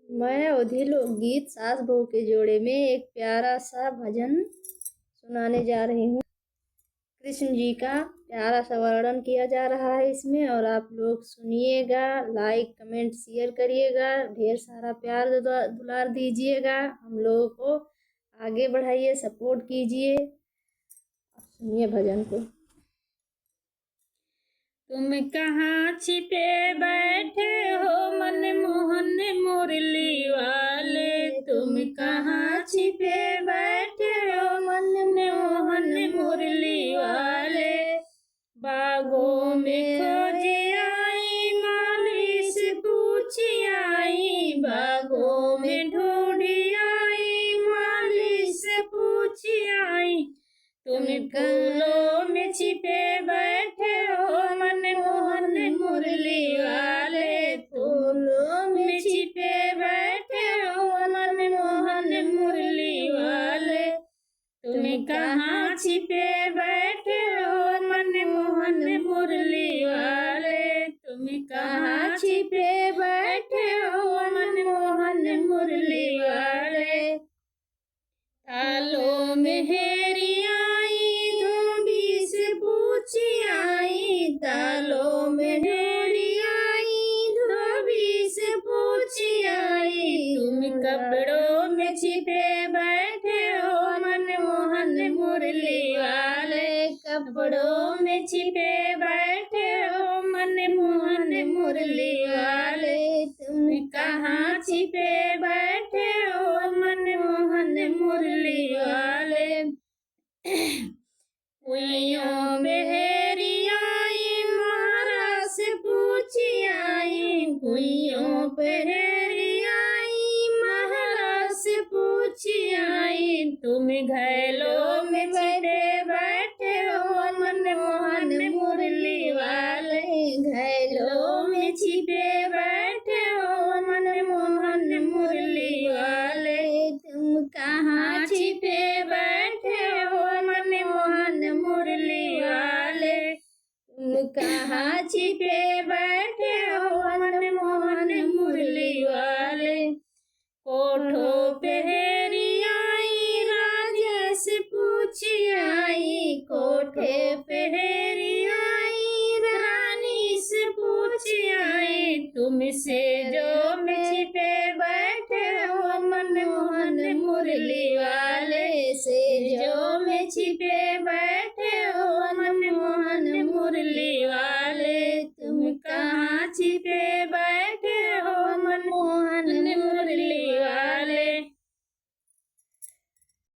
मैं अवधी लोकगीत सास बहू के जोड़े में एक प्यारा सा भजन सुनाने जा रही हूँ। कृष्ण जी का प्यारा सा वर्णन किया जा रहा है इसमें, और आप लोग सुनिएगा, लाइक कमेंट शेयर करिएगा, ढेर सारा प्यार दुलार दीजिएगा, हम लोगों को आगे बढ़ाइए, सपोर्ट कीजिए। सुनिए भजन को। तुम कहाँ छिपे बैठे हो मनमोहन मुरली वाले, तुम कहाँ छिपे बैठे हो मनमोहन मुरली वाले। बागों में खोज आई माली से पूछी आई, बागों में ढूंढी आई माली से पूछी आई। तुम फूलों में छिपे बैठे हो मनमोहन मुरली वाले, फूलों में छिपे बैठे हो मनमोहन मुरली वाले। तुम कहाँ छिपे बैठे हो मनमोहन मुरली वाले, तुम कहाँ छिपे बैठे हो मनमोहन मुरली वाले। तालों में हेरी आई धोबी से पूछी आई, तालों में हेरी आई धोबी से पूछी आई। तुम कपड़ों में छिपे बैठे हो मनमोहन मुरली वाले, कपड़ों में छिपे बैठे हो मनमोहन मुरली वाले। तुम कहाँ छिपे बैठे हो मनमोहन मुरली वाले। कुइयों में हेरी आई महाराज से पूछी आई, कुइयों पे हेरी आई महाराज से पूछी आई। तुम घैलों में छिपे बैठे हो मनमोहन मुरली वाले, घैलों में छिपे बैठे हो मनमोहन मुरली वाले। तुम कहाँ छिपे बैठे हो मनमोहन मुरली वाले, तुम कहाँ छिपे बैठे हो मनमोहन मुरली वाले। कोठों पे हेरी आई राजा से पूछी आई, कोठे पे हेरी आई रानी से पूछी आई। तुमसे जो में छिपे बैठे हो मनमोहन मुरली वाले, से जो में छिपे बैठे हो मनमोहन मुरली